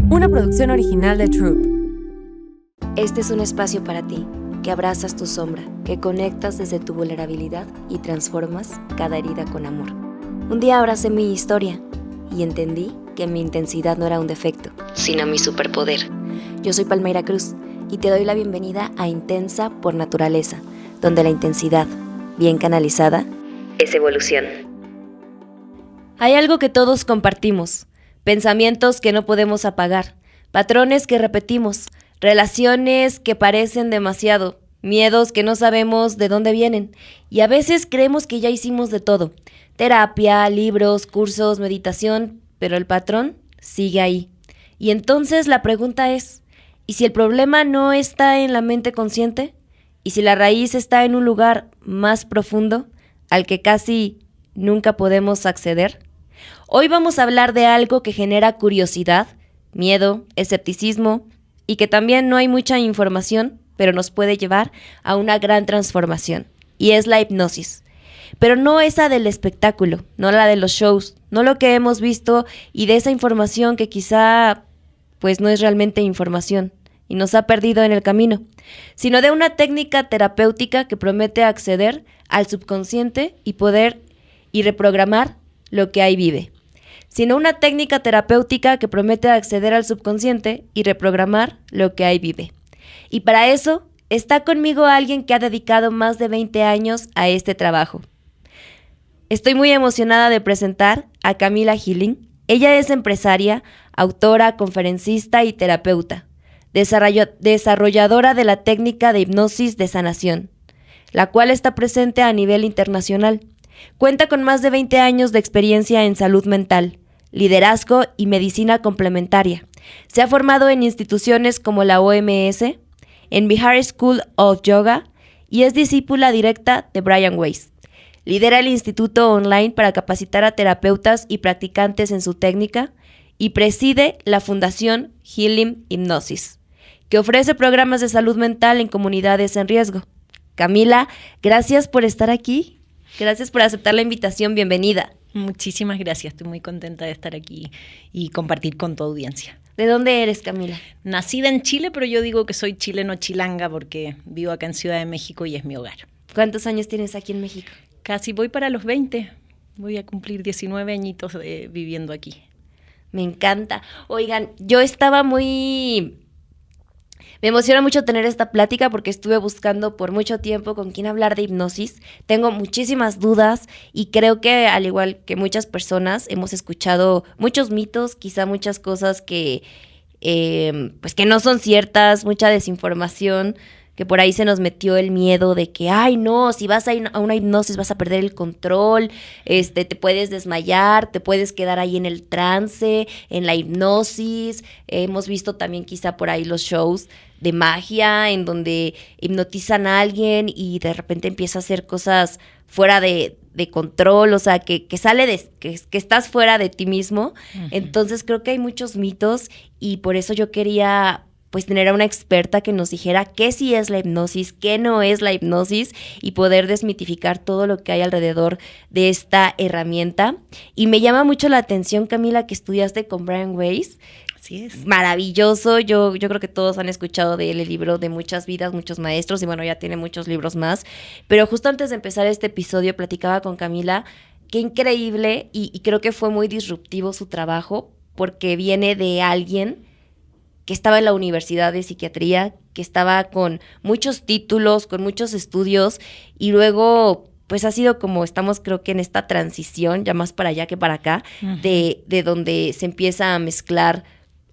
Una producción original de Troop. Este es un espacio para ti, que abrazas tu sombra, que conectas desde tu vulnerabilidad y transformas cada herida con amor. Un día abracé mi historia y entendí que mi intensidad no era un defecto, sino mi superpoder. Yo soy Palmeira Cruz y te doy la bienvenida a Intensa por Naturaleza, donde la intensidad, bien canalizada, es evolución. Hay algo que todos compartimos, pensamientos que no podemos apagar, patrones que repetimos, relaciones que parecen demasiado, miedos que no sabemos de dónde vienen y a veces creemos que ya hicimos de todo, terapia, libros, cursos, meditación, pero el patrón sigue ahí. Y entonces la pregunta es, ¿y si el problema no está en la mente consciente? ¿Y si la raíz está en un lugar más profundo al que casi nunca podemos acceder? Hoy vamos a hablar de algo que genera curiosidad, miedo, escepticismo y que también no hay mucha información, pero nos puede llevar a una gran transformación, y es la hipnosis. Pero no esa del espectáculo, no la de los shows, no lo que hemos visto y de esa información que quizá pues no es realmente información y nos ha perdido en el camino, sino de una técnica terapéutica que promete acceder al subconsciente y poder y reprogramar lo que ahí vive. Sino una técnica terapéutica que promete acceder al subconsciente y reprogramar lo que ahí vive. Y para eso está conmigo alguien que ha dedicado más de 20 años a este trabajo. Estoy muy emocionada de presentar a Camila Healing. Ella es empresaria, autora, conferencista y terapeuta, desarrolladora de la técnica de hipnosis de sanación, la cual está presente a nivel internacional. Cuenta con más de 20 años de experiencia en salud mental, liderazgo y medicina complementaria. Se ha formado en instituciones como la OMS, en Bihar School of Yoga y es discípula directa de Brian Weiss. Lidera el instituto online para capacitar a terapeutas y practicantes en su técnica y preside la Fundación Healing Hypnosis, que ofrece programas de salud mental en comunidades en riesgo. Camila, gracias por estar aquí. Gracias por aceptar la invitación, bienvenida. Muchísimas gracias, estoy muy contenta de estar aquí y compartir con tu audiencia. ¿De dónde eres, Camila? Nacida en Chile, pero yo digo que soy chileno-chilanga porque vivo acá en Ciudad de México y es mi hogar. ¿Cuántos años tienes aquí en México? Casi voy para los 20, voy a cumplir 19 añitos viviendo aquí. Me encanta. Oigan, Me emociona mucho tener esta plática porque estuve buscando por mucho tiempo con quién hablar de hipnosis. Tengo muchísimas dudas y creo que al igual que muchas personas hemos escuchado muchos mitos, quizá muchas cosas que pues que no son ciertas, mucha desinformación, que por ahí se nos metió el miedo de que, ay no, si vas a una hipnosis vas a perder el control, te puedes desmayar, te puedes quedar ahí en el trance, en la hipnosis. Hemos visto también quizá por ahí los shows de magia en donde hipnotizan a alguien y de repente empieza a hacer cosas fuera de control, o sea, que estás fuera de ti mismo. Uh-huh. Entonces creo que hay muchos mitos y por eso yo quería pues tener a una experta que nos dijera qué sí es la hipnosis, qué no es la hipnosis y poder desmitificar todo lo que hay alrededor de esta herramienta. Y me llama mucho la atención, Camila, que estudiaste con Brian Weiss. Así es. Maravilloso, yo creo que todos han escuchado de él, el libro de Muchas Vidas, Muchos Maestros, y bueno, ya tiene muchos libros más. Pero justo antes de empezar este episodio platicaba con Camila, qué increíble y creo que fue muy disruptivo su trabajo porque viene de alguien que estaba en la universidad de psiquiatría, que estaba con muchos títulos, con muchos estudios, y luego pues ha sido como estamos creo que en esta transición, ya más para allá que para acá, uh-huh, de donde se empieza a mezclar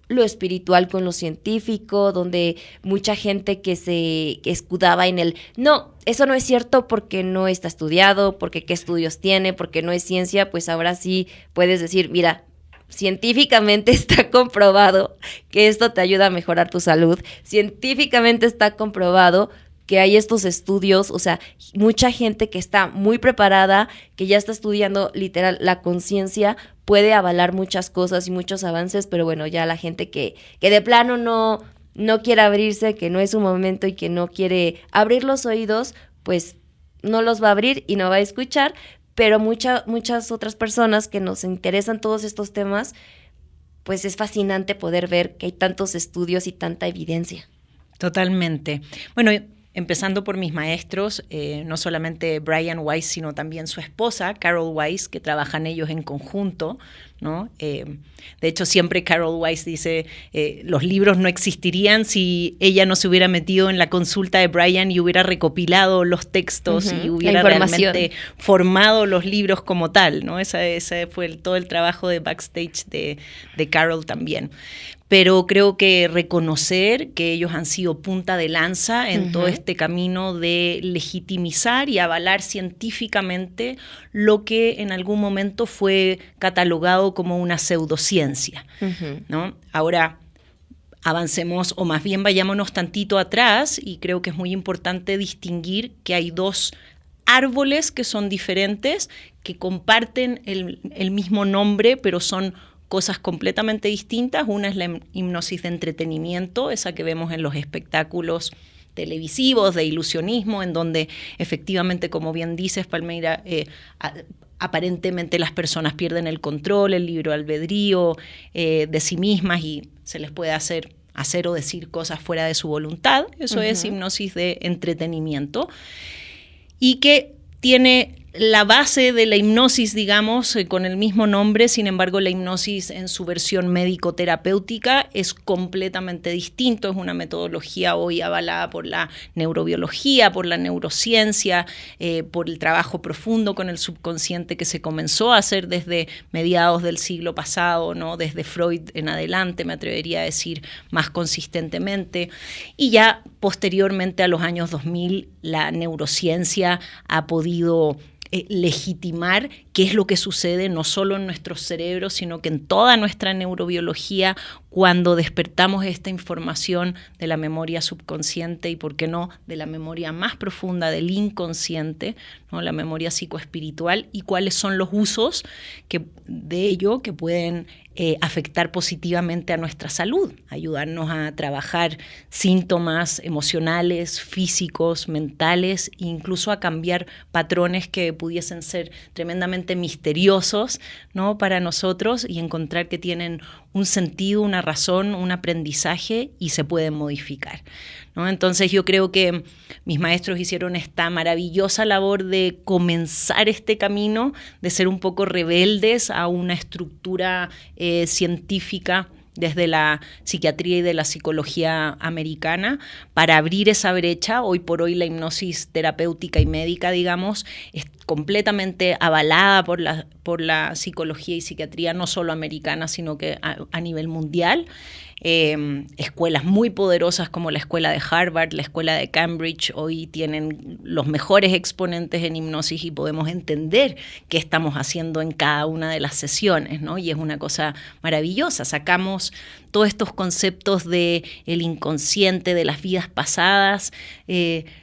lo espiritual con lo científico, donde mucha gente que se escudaba en el, no, eso no es cierto porque no está estudiado, porque qué estudios tiene, porque no es ciencia, pues ahora sí puedes decir, mira, científicamente está comprobado que esto te ayuda a mejorar tu salud. Científicamente está comprobado que hay estos estudios, o sea, mucha gente que está muy preparada, que ya está estudiando literal la conciencia, puede avalar muchas cosas y muchos avances, pero bueno, ya la gente que de plano no quiere abrirse, que no es su momento y que no quiere abrir los oídos, pues no los va a abrir y no va a escuchar. Pero muchas otras personas que nos interesan todos estos temas, pues es fascinante poder ver que hay tantos estudios y tanta evidencia. Totalmente. Bueno, empezando por mis maestros, no solamente Brian Weiss, sino también su esposa, Carol Weiss, que trabajan ellos en conjunto, ¿no? De hecho, siempre Carol Weiss dice, los libros no existirían si ella no se hubiera metido en la consulta de Brian y hubiera recopilado los textos y hubiera realmente formado los libros como tal, ¿no? Ese fue todo el trabajo de backstage de Carol también. Pero creo que reconocer que ellos han sido punta de lanza en todo este camino de legitimizar y avalar científicamente lo que en algún momento fue catalogado como una pseudociencia, ¿no? Ahora, avancemos, o más bien vayámonos tantito atrás, y creo que es muy importante distinguir que hay dos árboles que son diferentes, que comparten el mismo nombre, pero son cosas completamente distintas. Una es la hipnosis de entretenimiento, esa que vemos en los espectáculos televisivos, de ilusionismo, en donde efectivamente, como bien dices, Palmeira, aparentemente las personas pierden el control, el libre albedrío de sí mismas y se les puede hacer o decir cosas fuera de su voluntad. Eso es hipnosis de entretenimiento. Y que tiene la base de la hipnosis, digamos, con el mismo nombre. Sin embargo, la hipnosis en su versión médico-terapéutica es completamente distinto. Es una metodología hoy avalada por la neurobiología, por la neurociencia, por el trabajo profundo con el subconsciente que se comenzó a hacer desde mediados del siglo pasado, ¿no? Desde Freud en adelante, me atrevería a decir más consistentemente. Y ya posteriormente, a los años 2000, la neurociencia ha podido legitimar qué es lo que sucede no solo en nuestros cerebros, sino que en toda nuestra neurobiología cuando despertamos esta información de la memoria subconsciente y, por qué no, de la memoria más profunda del inconsciente, ¿no? La memoria psicoespiritual, y cuáles son los usos de ello que pueden afectar positivamente a nuestra salud, ayudarnos a trabajar síntomas emocionales, físicos, mentales, e incluso a cambiar patrones que pudiesen ser tremendamente misteriosos, ¿no? Para nosotros, y encontrar que tienen un sentido, una razón, un aprendizaje y se pueden modificar, ¿no? Entonces yo creo que mis maestros hicieron esta maravillosa labor de comenzar este camino, de ser un poco rebeldes a una estructura científica desde la psiquiatría y de la psicología americana, para abrir esa brecha. Hoy por hoy la hipnosis terapéutica y médica, digamos, es completamente avalada por la psicología y psiquiatría, no solo americana, sino que a nivel mundial. Escuelas muy poderosas como la escuela de Harvard, la escuela de Cambridge, hoy tienen los mejores exponentes en hipnosis y podemos entender qué estamos haciendo en cada una de las sesiones, ¿no? Y es una cosa maravillosa. Sacamos todos estos conceptos del inconsciente, de las vidas pasadas,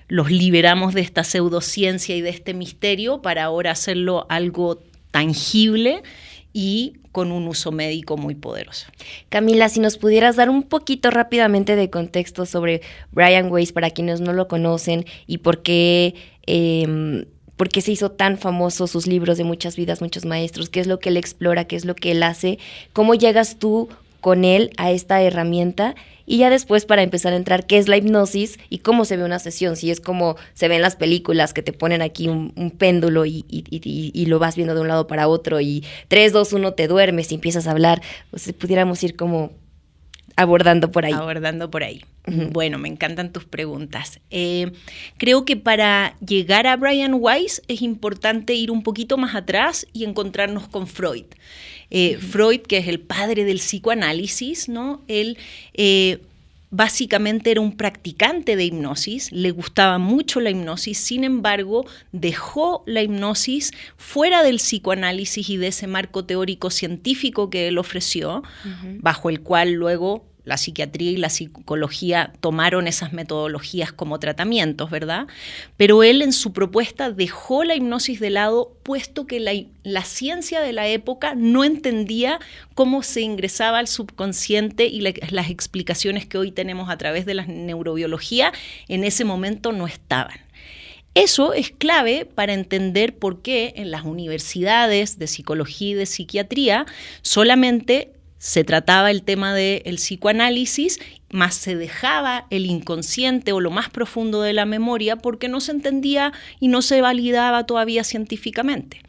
los liberamos de esta pseudociencia y de este misterio para ahora hacerlo algo tangible y con un uso médico muy poderoso. Camila, si nos pudieras dar un poquito rápidamente de contexto sobre Brian Weiss para quienes no lo conocen y por qué se hizo tan famoso, sus libros de Muchas vidas, muchos maestros, qué es lo que él explora, qué es lo que él hace, cómo llegas tú con él a esta herramienta, y ya después, para empezar a entrar, qué es la hipnosis y cómo se ve una sesión, si es como se ve en las películas que te ponen aquí un péndulo y lo vas viendo de un lado para otro y 3, 2, 1 te duermes y empiezas a hablar, pues pudiéramos ir como abordando por ahí. Bueno, me encantan tus preguntas. Creo que para llegar a Brian Weiss es importante ir un poquito más atrás y encontrarnos con Freud. Freud, que es el padre del psicoanálisis, ¿no? Él básicamente era un practicante de hipnosis, le gustaba mucho la hipnosis, sin embargo, dejó la hipnosis fuera del psicoanálisis y de ese marco teórico científico que él ofreció, bajo el cual luego la psiquiatría y la psicología tomaron esas metodologías como tratamientos, ¿verdad? Pero él en su propuesta dejó la hipnosis de lado, puesto que la ciencia de la época no entendía cómo se ingresaba al subconsciente, y las explicaciones que hoy tenemos a través de la neurobiología en ese momento no estaban. Eso es clave para entender por qué en las universidades de psicología y de psiquiatría solamente se trataba el tema del psicoanálisis, más se dejaba el inconsciente o lo más profundo de la memoria porque no se entendía y no se validaba todavía científicamente.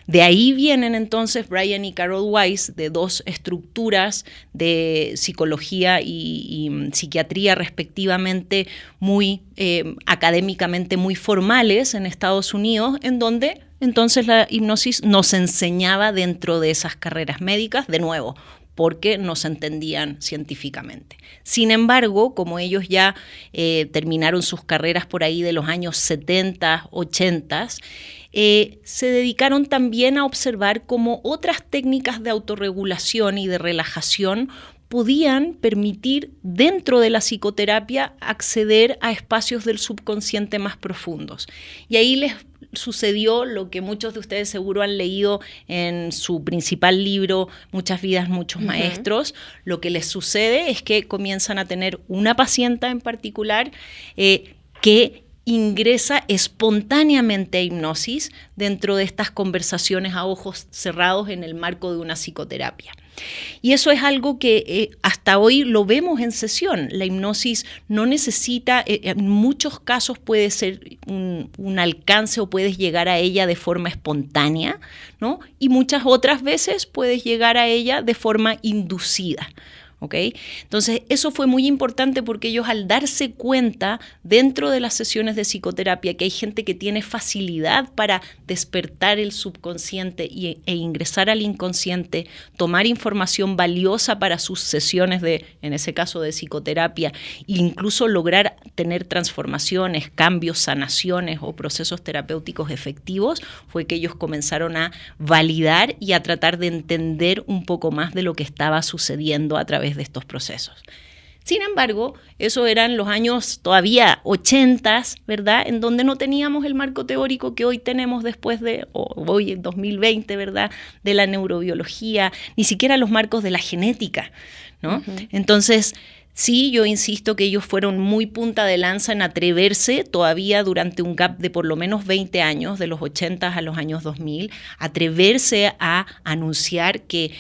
De ahí vienen entonces Brian y Carol Weiss, de dos estructuras de psicología y psiquiatría respectivamente muy académicamente muy formales en Estados Unidos, en donde entonces la hipnosis nos enseñaba dentro de esas carreras médicas, de nuevo, porque no se entendían científicamente. Sin embargo, como ellos ya terminaron sus carreras por ahí de los años 70, 80, se dedicaron también a observar cómo otras técnicas de autorregulación y de relajación podían permitir dentro de la psicoterapia acceder a espacios del subconsciente más profundos. Y ahí les sucedió lo que muchos de ustedes seguro han leído en su principal libro, Muchas vidas, muchos maestros. Lo que les sucede es que comienzan a tener una paciente en particular que ingresa espontáneamente a hipnosis dentro de estas conversaciones a ojos cerrados en el marco de una psicoterapia. Y eso es algo que hasta hoy lo vemos en sesión. La hipnosis no necesita, en muchos casos puede ser un alcance o puedes llegar a ella de forma espontánea, ¿no? Y muchas otras veces puedes llegar a ella de forma inducida. ¿Okay? Entonces, eso fue muy importante porque ellos, al darse cuenta dentro de las sesiones de psicoterapia que hay gente que tiene facilidad para despertar el subconsciente e ingresar al inconsciente, tomar información valiosa para sus sesiones en ese caso de psicoterapia, e incluso lograr tener transformaciones, cambios, sanaciones o procesos terapéuticos efectivos, fue que ellos comenzaron a validar y a tratar de entender un poco más de lo que estaba sucediendo a través de estos procesos. Sin embargo, eso eran los años todavía 80, ¿verdad? En donde no teníamos el marco teórico que hoy tenemos después hoy en 2020, ¿verdad? De la neurobiología, ni siquiera los marcos de la genética, ¿no? Entonces, sí, yo insisto que ellos fueron muy punta de lanza en atreverse todavía durante un gap de por lo menos 20 años, de los 80 a los años 2000, atreverse a anunciar que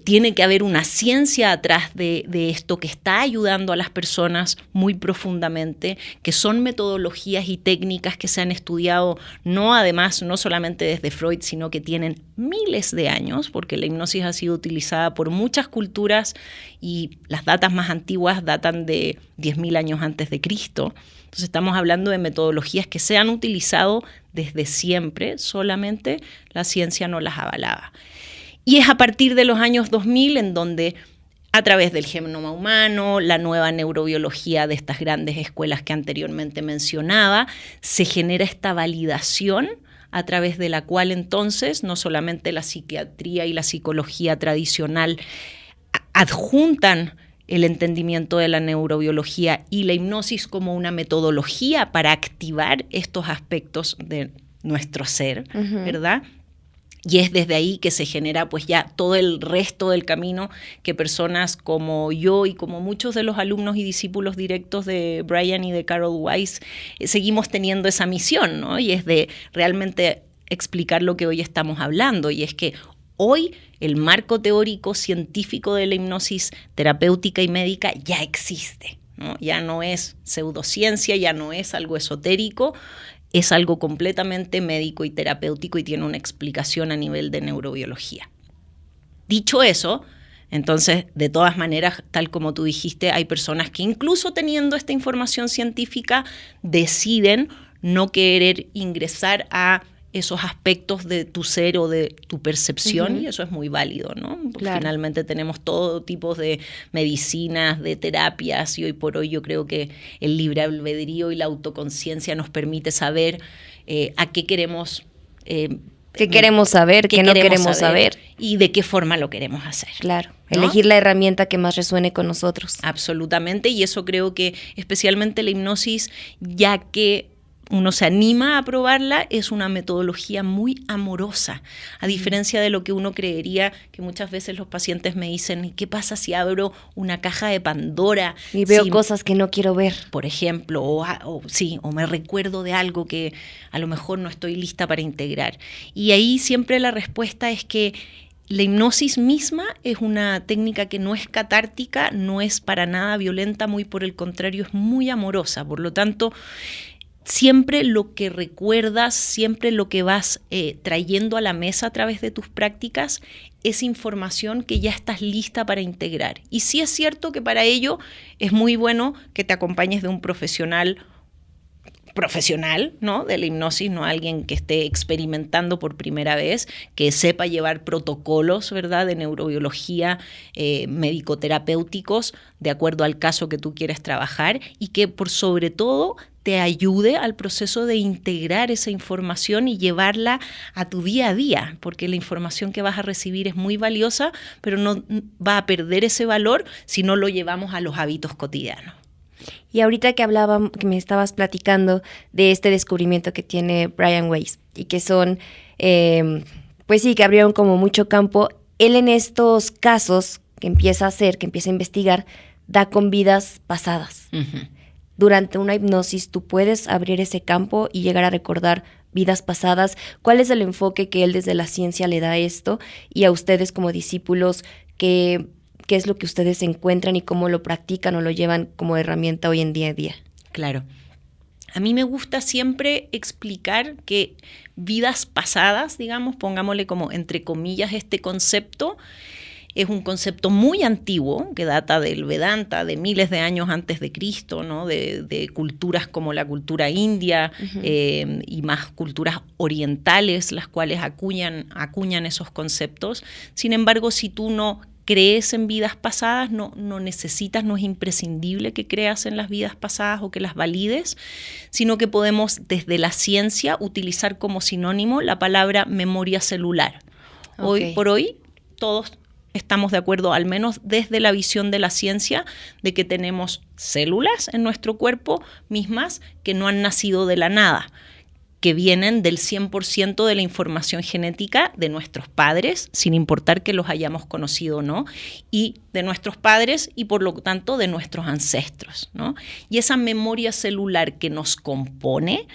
tiene que haber una ciencia atrás de esto que está ayudando a las personas muy profundamente, que son metodologías y técnicas que se han estudiado no solamente desde Freud, sino que tienen miles de años, porque la hipnosis ha sido utilizada por muchas culturas y las datas más antiguas datan de 10.000 años antes de Cristo. Entonces estamos hablando de metodologías que se han utilizado desde siempre, solamente la ciencia no las avalaba. Y es a partir de los años 2000 en donde, a través del genoma humano, la nueva neurobiología de estas grandes escuelas que anteriormente mencionaba, se genera esta validación a través de la cual entonces no solamente la psiquiatría y la psicología tradicional adjuntan el entendimiento de la neurobiología y la hipnosis como una metodología para activar estos aspectos de nuestro ser, ¿verdad? Y es desde ahí que se genera pues ya todo el resto del camino que personas como yo y como muchos de los alumnos y discípulos directos de Brian y de Carol Weiss seguimos teniendo esa misión, ¿no? Y es de realmente explicar lo que hoy estamos hablando, y es que hoy el marco teórico científico de la hipnosis terapéutica y médica ya existe, ¿no? Ya no es pseudociencia, ya no es algo esotérico, es algo completamente médico y terapéutico y tiene una explicación a nivel de neurobiología. Dicho eso, entonces, de todas maneras, tal como tú dijiste, hay personas que incluso teniendo esta información científica deciden no querer ingresar a esos aspectos de tu ser o de tu percepción, y eso es muy válido, ¿no? Claro. Finalmente tenemos todo tipo de medicinas, de terapias, y hoy por hoy yo creo que el libre albedrío y la autoconciencia nos permite saber a qué queremos... ¿Qué queremos saber? ¿Qué no queremos saber? Y de qué forma lo queremos hacer. Claro, ¿no? Elegir la herramienta que más resuene con nosotros. Absolutamente, y eso creo que especialmente la hipnosis, ya que uno se anima a probarla, es una metodología muy amorosa, a diferencia de lo que uno creería, que muchas veces los pacientes me dicen, ¿qué pasa si abro una caja de Pandora? Y veo cosas que no quiero ver. Por ejemplo, o me recuerdo de algo que a lo mejor no estoy lista para integrar. Y ahí siempre la respuesta es que La hipnosis misma es una técnica que no es catártica, no es para nada violenta, muy por el contrario, es muy amorosa. Por lo tanto, siempre lo que recuerdas, siempre lo que vas trayendo a la mesa a través de tus prácticas es información que ya estás lista para integrar. Y sí es cierto que para ello es muy bueno que te acompañes de un profesional, ¿no? De la hipnosis, no alguien que esté experimentando por primera vez, que sepa llevar protocolos, ¿verdad?, de neurobiología, médico-terapéuticos, de acuerdo al caso que tú quieres trabajar, y que por sobre todo te ayude al proceso de integrar esa información y llevarla a tu día a día, porque la información que vas a recibir es muy valiosa, pero no va a perder ese valor si no lo llevamos a los hábitos cotidianos. Y ahorita que me estabas platicando de este descubrimiento que tiene Brian Weiss y que son, pues sí, que abrieron como mucho campo, él en estos casos que empieza a investigar, da con vidas pasadas. Uh-huh. Durante una hipnosis tú puedes abrir ese campo y llegar a recordar vidas pasadas. ¿Cuál es el enfoque que él desde la ciencia le da a esto? Y a ustedes como discípulos, ¿qué es lo que ustedes encuentran y cómo lo practican o lo llevan como herramienta hoy en día a día? Claro. A mí me gusta siempre explicar que vidas pasadas, digamos, pongámosle como entre comillas este concepto, es un concepto muy antiguo que data del Vedanta, de miles de años antes de Cristo, ¿no? De culturas como la cultura india, uh-huh, y más culturas orientales, las cuales acuñan esos conceptos. Sin embargo, si tú no crees en vidas pasadas, no necesitas, no es imprescindible que creas en las vidas pasadas o que las valides, sino que podemos desde la ciencia utilizar como sinónimo la palabra memoria celular. Okay. Hoy por hoy todos estamos de acuerdo, al menos desde la visión de la ciencia, de que tenemos células en nuestro cuerpo mismas que no han nacido de la nada, que vienen del 100% de la información genética de nuestros padres, sin importar que los hayamos conocido o no, y de nuestros padres y por lo tanto de nuestros ancestros, ¿no? Y esa memoria celular que nos compone,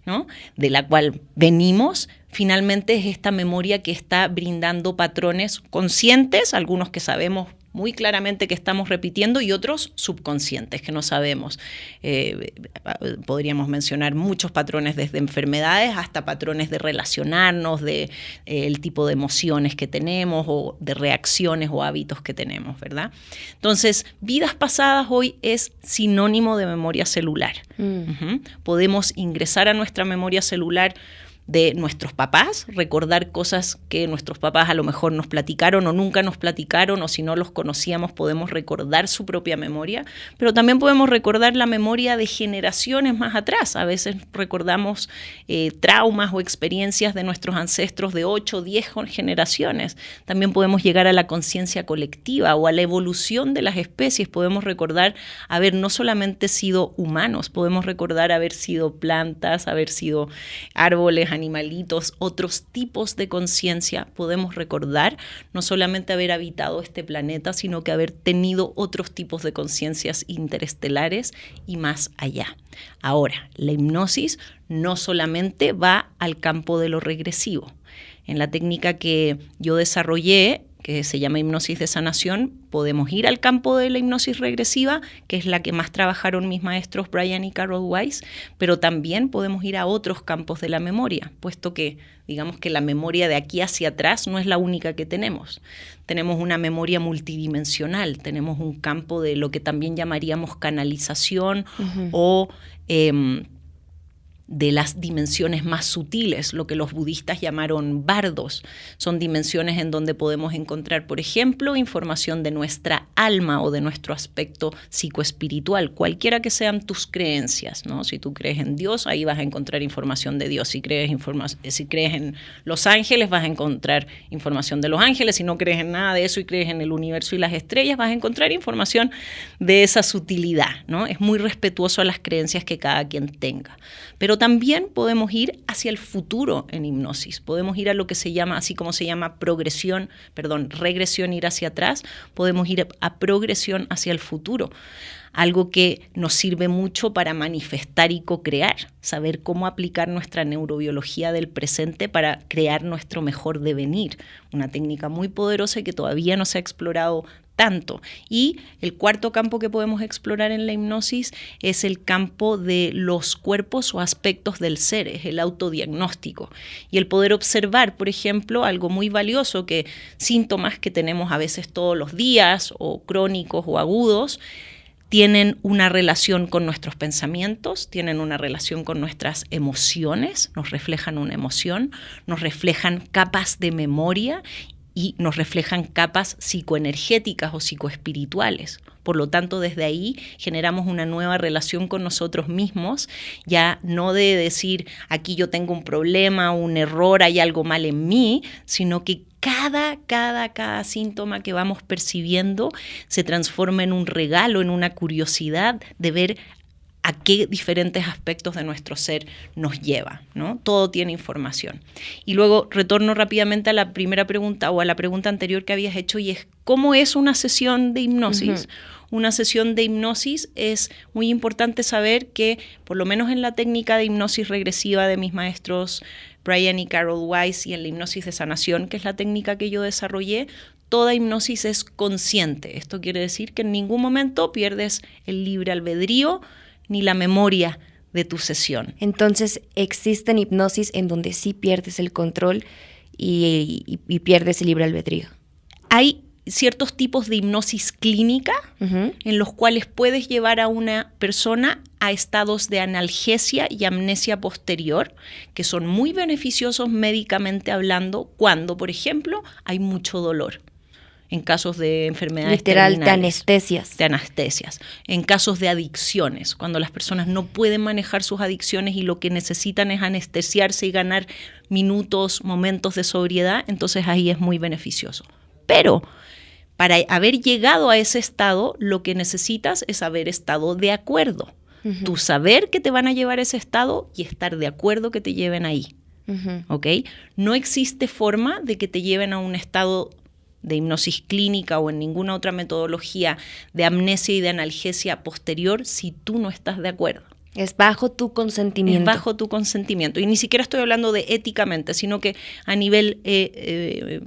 ¿no?, de la cual venimos, finalmente es esta memoria que está brindando patrones conscientes, algunos que sabemos muy claramente que estamos repitiendo y otros subconscientes que no sabemos. Podríamos mencionar muchos patrones desde enfermedades hasta patrones de relacionarnos, de el tipo de emociones que tenemos o de reacciones o hábitos que tenemos, ¿verdad? Entonces, vidas pasadas hoy es sinónimo de memoria celular. Uh-huh. Podemos ingresar a nuestra memoria celular de nuestros papás, recordar cosas que nuestros papás a lo mejor nos platicaron o nunca nos platicaron, o si no los conocíamos podemos recordar su propia memoria, pero también podemos recordar la memoria de generaciones más atrás. A veces recordamos traumas o experiencias de nuestros ancestros de 8 o 10 generaciones. También podemos llegar a la conciencia colectiva o a la evolución de las especies. Podemos recordar haber no solamente sido humanos, podemos recordar haber sido plantas, haber sido árboles, animalitos, otros tipos de conciencia. Podemos recordar no solamente haber habitado este planeta, sino que haber tenido otros tipos de conciencias interestelares y más allá. Ahora, la hipnosis no solamente va al campo de lo regresivo. En la técnica que yo desarrollé, que se llama hipnosis de sanación, podemos ir al campo de la hipnosis regresiva, que es la que más trabajaron mis maestros Brian y Carol Weiss, pero también podemos ir a otros campos de la memoria, puesto que digamos que la memoria de aquí hacia atrás no es la única que tenemos. Tenemos una memoria multidimensional, tenemos un campo de lo que también llamaríamos canalización, uh-huh, o de las dimensiones más sutiles, lo que los budistas llamaron bardos. Son dimensiones en donde podemos encontrar, por ejemplo, información de nuestra alma o de nuestro aspecto psicoespiritual, cualquiera que sean tus creencias, ¿no? Si tú crees en Dios, ahí vas a encontrar información de Dios. Si crees en los ángeles, vas a encontrar información de los ángeles. Si no crees en nada de eso y crees en el universo y las estrellas, vas a encontrar información de esa sutilidad, ¿no? Es muy respetuoso a las creencias que cada quien tenga. Pero también podemos ir hacia el futuro en hipnosis. Podemos ir a lo que se llama, así como se llama regresión, ir hacia atrás, podemos ir a progresión hacia el futuro. Algo que nos sirve mucho para manifestar y co-crear, saber cómo aplicar nuestra neurobiología del presente para crear nuestro mejor devenir. Una técnica muy poderosa y que todavía no se ha explorado tanto. Y el cuarto campo que podemos explorar en la hipnosis es el campo de los cuerpos o aspectos del ser, es el autodiagnóstico. Y el poder observar, por ejemplo, algo muy valioso, que síntomas que tenemos a veces todos los días, o crónicos o agudos, tienen una relación con nuestros pensamientos, tienen una relación con nuestras emociones, nos reflejan una emoción, nos reflejan capas de memoria y nos reflejan capas psicoenergéticas o psicoespirituales. Por lo tanto, desde ahí generamos una nueva relación con nosotros mismos, ya no de decir, aquí yo tengo un problema, un error, hay algo mal en mí, sino que cada síntoma que vamos percibiendo se transforma en un regalo, en una curiosidad de ver a qué diferentes aspectos de nuestro ser nos lleva, ¿no? Todo tiene información. Y luego retorno rápidamente a la primera pregunta o a la pregunta anterior que habías hecho, y es ¿cómo es una sesión de hipnosis? Una sesión de hipnosis es muy importante saber que, por lo menos en la técnica de hipnosis regresiva de mis maestros Brian y Carol Weiss, y en la hipnosis de sanación, que es la técnica que yo desarrollé, toda hipnosis es consciente. Esto quiere decir que en ningún momento pierdes el libre albedrío ni la memoria de tu sesión. Entonces, ¿existen hipnosis en donde sí pierdes el control y pierdes el libre albedrío? Hay ciertos tipos de hipnosis clínica en los cuales puedes llevar a una persona a estados de analgesia y amnesia posterior, que son muy beneficiosos médicamente hablando cuando, por ejemplo, hay mucho dolor. En casos de enfermedades literal, terminales. te anestesias. En casos de adicciones, cuando las personas no pueden manejar sus adicciones y lo que necesitan es anestesiarse y ganar minutos, momentos de sobriedad, entonces ahí es muy beneficioso. Pero para haber llegado a ese estado, lo que necesitas es haber estado de acuerdo. Tu saber que te van a llevar a ese estado y estar de acuerdo que te lleven ahí. ¿Ok? No existe forma de que te lleven a un estado de hipnosis clínica o en ninguna otra metodología de amnesia y de analgesia posterior si tú no estás de acuerdo. Es bajo tu consentimiento. Es bajo tu consentimiento. Y ni siquiera estoy hablando de éticamente, sino que a nivel de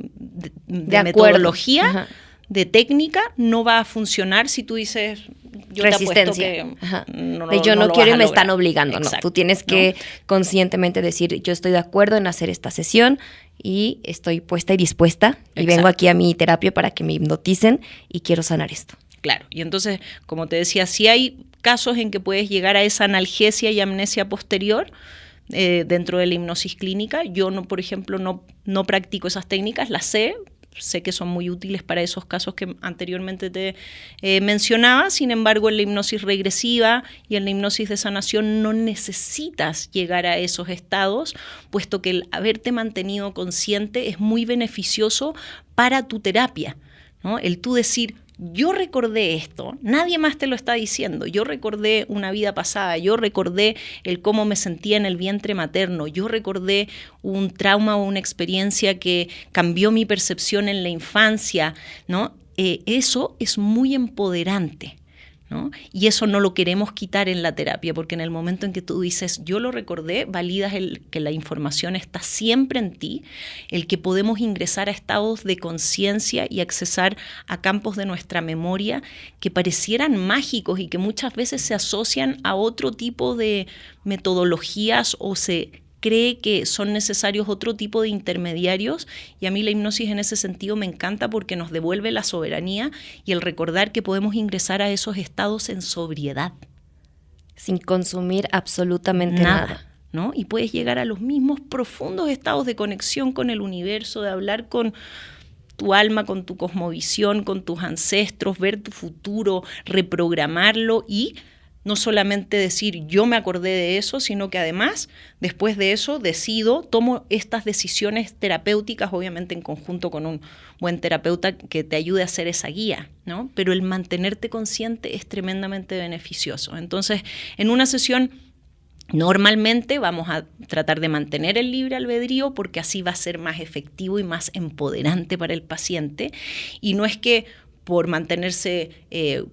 metodología, de técnica, no va a funcionar si tú dices, yo resistencia. Te apuesto que yo no quiero y me están obligando. obligando. No, tú tienes que conscientemente decir, yo estoy de acuerdo en hacer esta sesión y estoy puesta y dispuesta y vengo aquí a mi terapia para que me hipnoticen y quiero sanar esto. Claro, y entonces, como te decía, sí hay casos en que puedes llegar a esa analgesia y amnesia posterior dentro de la hipnosis clínica. Yo, no, por ejemplo, no practico esas técnicas, las sé que son muy útiles para esos casos que anteriormente te mencionaba. Sin embargo, en la hipnosis regresiva y en la hipnosis de sanación no necesitas llegar a esos estados, puesto que el haberte mantenido consciente es muy beneficioso para tu terapia, ¿no? El tú decir, yo recordé esto, nadie más te lo está diciendo, yo recordé una vida pasada, yo recordé el cómo me sentía en el vientre materno, yo recordé un trauma o una experiencia que cambió mi percepción en la infancia, ¿no? Eso es muy empoderante, ¿no? Y eso no lo queremos quitar en la terapia, porque en el momento en que tú dices, yo lo recordé, validas que la información está siempre en ti, el que podemos ingresar a estados de conciencia y accesar a campos de nuestra memoria que parecieran mágicos y que muchas veces se asocian a otro tipo de metodologías o se cree que son necesarios otro tipo de intermediarios, y a mí la hipnosis en ese sentido me encanta porque nos devuelve la soberanía y el recordar que podemos ingresar a esos estados en sobriedad. Sin consumir absolutamente nada. ¿No? Y puedes llegar a los mismos profundos estados de conexión con el universo, de hablar con tu alma, con tu cosmovisión, con tus ancestros, ver tu futuro, reprogramarlo y no solamente decir yo me acordé de eso, sino que además después de eso tomo estas decisiones terapéuticas, obviamente en conjunto con un buen terapeuta que te ayude a hacer esa guía, ¿no? Pero el mantenerte consciente es tremendamente beneficioso. Entonces, en una sesión Normalmente vamos a tratar de mantener el libre albedrío porque así va a ser más efectivo y más empoderante para el paciente. Y no es que por mantenerse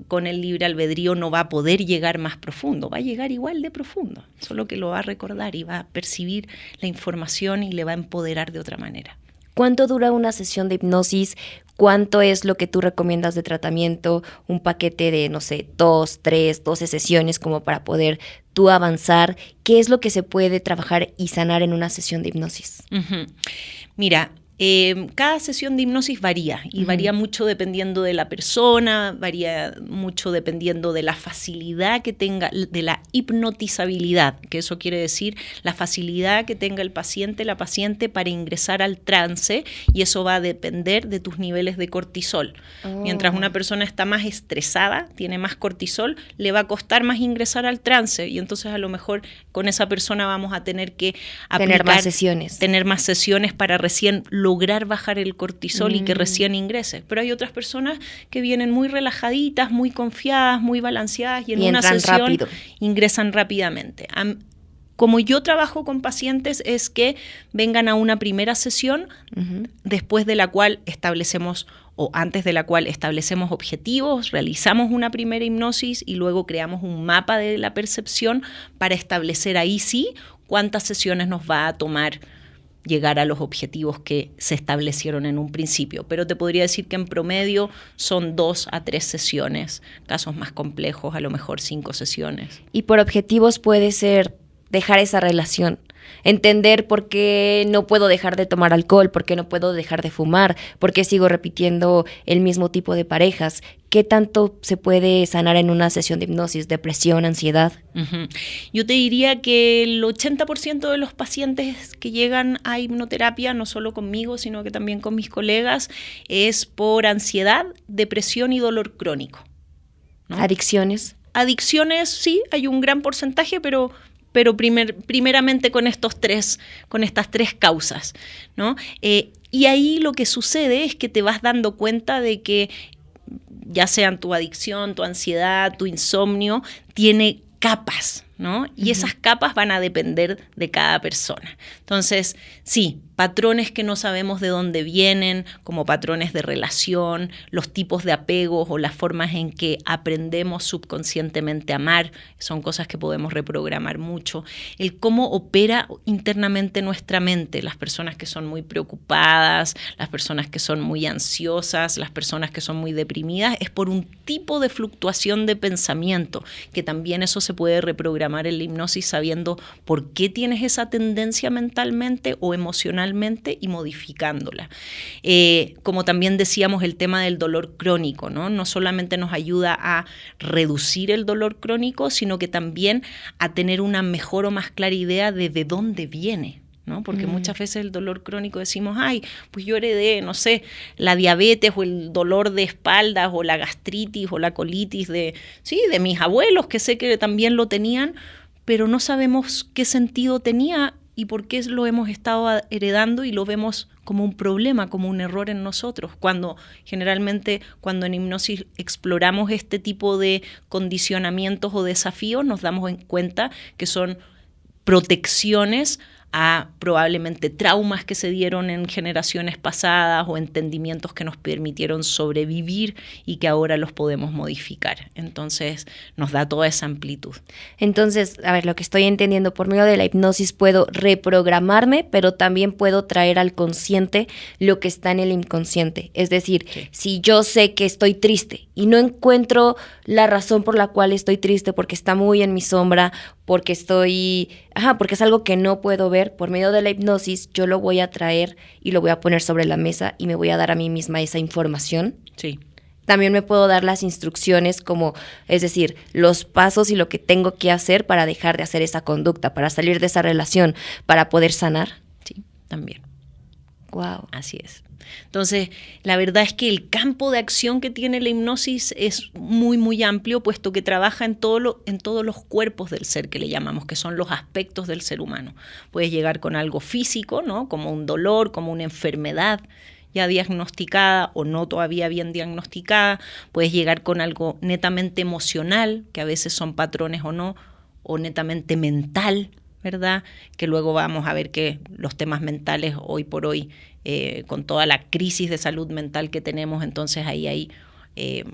con el libre albedrío no va a poder llegar más profundo, va a llegar igual de profundo, solo que lo va a recordar y va a percibir la información y le va a empoderar de otra manera. ¿Cuánto dura una sesión de hipnosis? ¿Cuánto es lo que tú recomiendas de tratamiento? Un paquete de, no sé, 2, 3, 12 sesiones como para poder tú avanzar. ¿Qué es lo que se puede trabajar y sanar en una sesión de hipnosis? Uh-huh. Mira, cada sesión de hipnosis varía y varía mucho dependiendo de la persona, varía mucho dependiendo de la facilidad que tenga, de la hipnotizabilidad, que eso quiere decir la facilidad que tenga el paciente, la paciente para ingresar al trance, y eso va a depender de tus niveles de cortisol. Mientras una persona está más estresada, tiene más cortisol, le va a costar más ingresar al trance, y entonces a lo mejor con esa persona vamos a tener que tener más sesiones para recién lograr bajar el cortisol y que recién ingrese. Pero hay otras personas que vienen muy relajaditas, muy confiadas, muy balanceadas y en una sesión ingresan rápidamente. Como yo trabajo con pacientes es que vengan a una primera sesión, después de la cual establecemos o antes de la cual establecemos objetivos, realizamos una primera hipnosis y luego creamos un mapa de la percepción para establecer ahí sí cuántas sesiones nos va a tomar llegar a los objetivos que se establecieron en un principio. Pero te podría decir que en promedio son 2 a 3 sesiones, casos más complejos, a lo mejor 5 sesiones. Y por objetivos puede ser dejar esa relación, entender por qué no puedo dejar de tomar alcohol, por qué no puedo dejar de fumar, por qué sigo repitiendo el mismo tipo de parejas. ¿Qué tanto se puede sanar en una sesión de hipnosis? ¿Depresión, ansiedad? Yo te diría que el 80% de los pacientes que llegan a hipnoterapia, no solo conmigo, sino que también con mis colegas, es por ansiedad, depresión y dolor crónico, ¿no? ¿Adicciones? Adicciones, sí, hay un gran porcentaje, pero primeramente con estas tres causas, ¿no? Y ahí lo que sucede es que te vas dando cuenta de que ya sean tu adicción, tu ansiedad, tu insomnio, tiene capas, ¿no? Y esas capas van a depender de cada persona. Entonces, sí, patrones que no sabemos de dónde vienen, como patrones de relación, los tipos de apegos o las formas en que aprendemos subconscientemente a amar, son cosas que podemos reprogramar mucho. El cómo opera internamente nuestra mente, las personas que son muy preocupadas, las personas que son muy ansiosas, las personas que son muy deprimidas, es por un tipo de fluctuación de pensamiento, que también eso se puede reprogramar en la hipnosis sabiendo por qué tienes esa tendencia mentalmente o emocionalmente y modificándola. Como también decíamos, el tema del dolor crónico, ¿no? No solamente nos ayuda a reducir el dolor crónico, sino que también a tener una mejor o más clara idea de dónde viene, ¿no? Porque muchas veces el dolor crónico decimos, ay, pues yo heredé, no sé, la diabetes o el dolor de espaldas o la gastritis o la colitis de mis abuelos, que sé que también lo tenían, pero no sabemos qué sentido tenía y por qué lo hemos estado heredando y lo vemos como un problema, como un error en nosotros, cuando generalmente cuando en hipnosis exploramos este tipo de condicionamientos o desafíos nos damos cuenta que son protecciones a probablemente traumas que se dieron en generaciones pasadas o entendimientos que nos permitieron sobrevivir y que ahora los podemos modificar. Entonces nos da toda esa amplitud. Entonces, a ver, lo que estoy entendiendo, por medio de la hipnosis puedo reprogramarme, pero también puedo traer al consciente lo que está en el inconsciente. Es decir, si yo sé que estoy triste y no encuentro la razón por la cual estoy triste, porque está muy en mi sombra, porque porque es algo que no puedo ver, por medio de la hipnosis yo lo voy a traer y lo voy a poner sobre la mesa y me voy a dar a mí misma esa información. Sí. También me puedo dar las instrucciones es decir, los pasos y lo que tengo que hacer para dejar de hacer esa conducta, para salir de esa relación, para poder sanar. Sí, también. Wow. Así es. Entonces, la verdad es que el campo de acción que tiene la hipnosis es muy, muy amplio, puesto que trabaja en todos los cuerpos del ser, que le llamamos, que son los aspectos del ser humano. Puedes llegar con algo físico, ¿no? Como un dolor, como una enfermedad ya diagnosticada o no todavía bien diagnosticada. Puedes llegar con algo netamente emocional, que a veces son patrones o no, o netamente mental, ¿verdad? Que luego vamos a ver que los temas mentales hoy por hoy, con toda la crisis de salud mental que tenemos, entonces ahí hay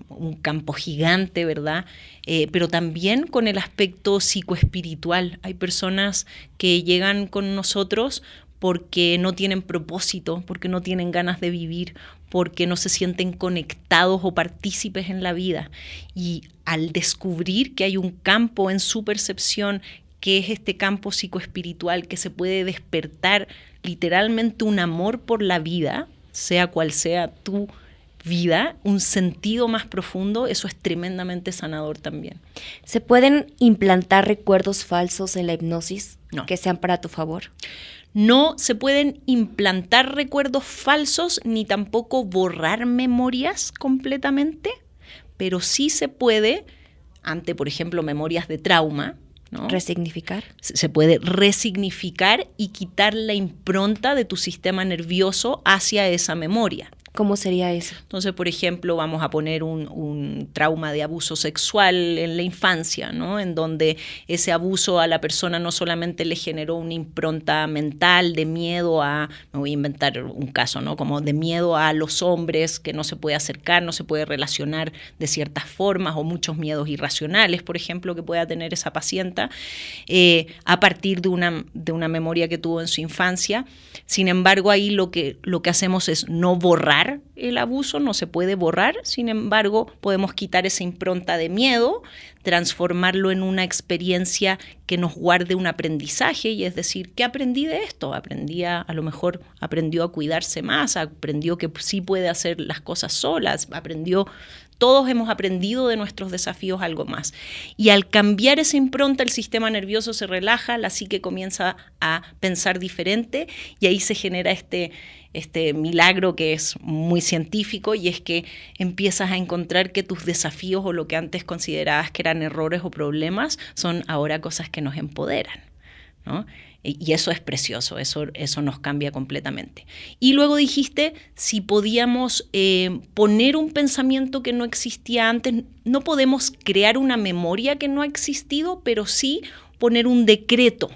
un campo gigante, ¿verdad? Pero también con el aspecto psicoespiritual. Hay personas que llegan con nosotros porque no tienen propósito, porque no tienen ganas de vivir, porque no se sienten conectados o partícipes en la vida. Y al descubrir que hay un campo en su percepción, que es este campo psicoespiritual, que se puede despertar literalmente un amor por la vida, sea cual sea tu vida, un sentido más profundo, eso es tremendamente sanador también. ¿Se pueden implantar recuerdos falsos en la hipnosis No. que sean para tu favor? No se pueden implantar recuerdos falsos ni tampoco borrar memorias completamente, pero sí se puede, ante, por ejemplo, memorias de trauma, ¿no? ¿Resignificar? Se puede resignificar y quitar la impronta de tu sistema nervioso hacia esa memoria. ¿Cómo sería eso? Entonces, por ejemplo, vamos a poner un trauma de abuso sexual en la infancia, ¿no? En donde ese abuso a la persona no solamente le generó una impronta mental de miedo a, me voy a inventar un caso, ¿no? Como de miedo a los hombres, que no se puede acercar, no se puede relacionar de ciertas formas, o muchos miedos irracionales, por ejemplo, que pueda tener esa paciente, a partir de una memoria que tuvo en su infancia. Sin embargo, ahí lo que hacemos es no borrar el abuso, no se puede borrar, sin embargo, podemos quitar esa impronta de miedo, transformarlo en una experiencia que nos guarde un aprendizaje, y es decir, ¿qué aprendí de esto? A lo mejor aprendió a cuidarse más, aprendió que sí puede hacer las cosas solas, todos hemos aprendido de nuestros desafíos algo más. Y al cambiar esa impronta, el sistema nervioso se relaja, la psique comienza a pensar diferente, y ahí se genera este milagro que es muy científico, y es que empiezas a encontrar que tus desafíos, o lo que antes considerabas que eran errores o problemas, son ahora cosas que nos empoderan, ¿no? Y eso es precioso, eso nos cambia completamente. Y luego dijiste si podíamos poner un pensamiento que no existía antes. No podemos crear una memoria que no ha existido, pero sí poner un decreto,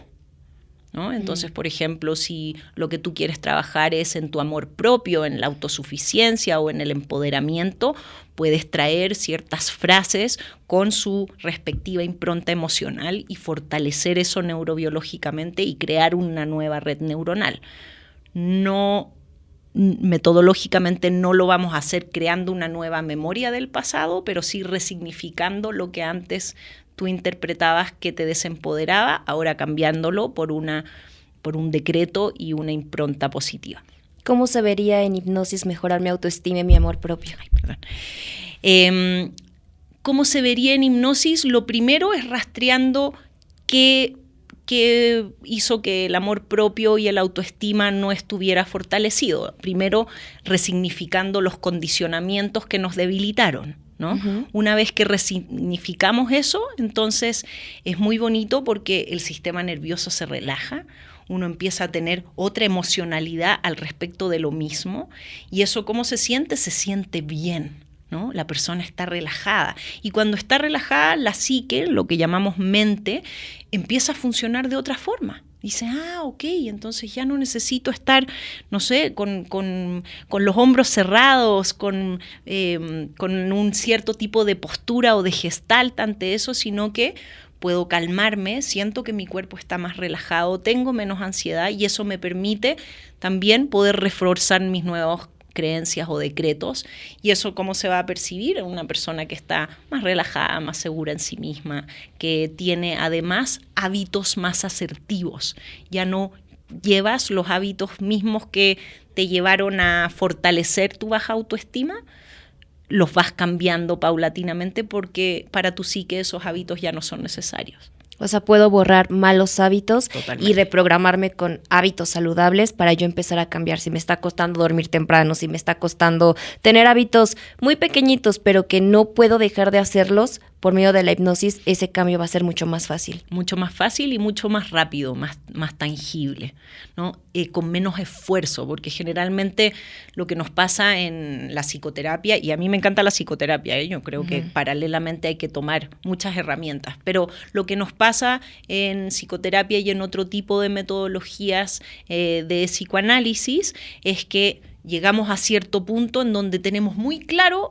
¿no? Entonces, por ejemplo, si lo que tú quieres trabajar es en tu amor propio, en la autosuficiencia o en el empoderamiento, puedes traer ciertas frases con su respectiva impronta emocional y fortalecer eso neurobiológicamente y crear una nueva red neuronal. No, metodológicamente no lo vamos a hacer creando una nueva memoria del pasado, pero sí resignificando lo que antes tú interpretabas que te desempoderaba, ahora cambiándolo por un decreto y una impronta positiva. ¿Cómo se vería en hipnosis mejorar mi autoestima y mi amor propio? ¿Cómo se vería en hipnosis? Lo primero es rastreando qué hizo que el amor propio y el autoestima no estuviera fortalecido. Primero, resignificando los condicionamientos que nos debilitaron, ¿no? Uh-huh. Una vez que resignificamos eso, entonces es muy bonito porque el sistema nervioso se relaja, uno empieza a tener otra emocionalidad al respecto de lo mismo, y eso ¿cómo se siente? Se siente bien, ¿no? La persona está relajada, y cuando está relajada, la psique, lo que llamamos mente, empieza a funcionar de otra forma. Dice, ok, entonces ya no necesito estar, no sé, con los hombros cerrados, con un cierto tipo de postura o de gestalt ante eso, sino que puedo calmarme, siento que mi cuerpo está más relajado, tengo menos ansiedad, y eso me permite también poder reforzar mis nuevos creencias o decretos. Y eso ¿cómo se va a percibir? En una persona que está más relajada, más segura en sí misma, que tiene además hábitos más asertivos. Ya no llevas los hábitos mismos que te llevaron a fortalecer tu baja autoestima, los vas cambiando paulatinamente porque para tu psique esos hábitos ya no son necesarios. O sea, puedo borrar malos hábitos. Totalmente. Y reprogramarme con hábitos saludables para yo empezar a cambiar. Si me está costando dormir temprano, si me está costando tener hábitos muy pequeñitos, pero que no puedo dejar de hacerlos, por medio de la hipnosis ese cambio va a ser mucho más fácil. Mucho más fácil y mucho más rápido, más tangible, ¿no? Con menos esfuerzo, porque generalmente lo que nos pasa en la psicoterapia, y a mí me encanta la psicoterapia, yo creo que paralelamente hay que tomar muchas herramientas, pero lo que nos pasa en psicoterapia y en otro tipo de metodologías de psicoanálisis es que llegamos a cierto punto en donde tenemos muy claro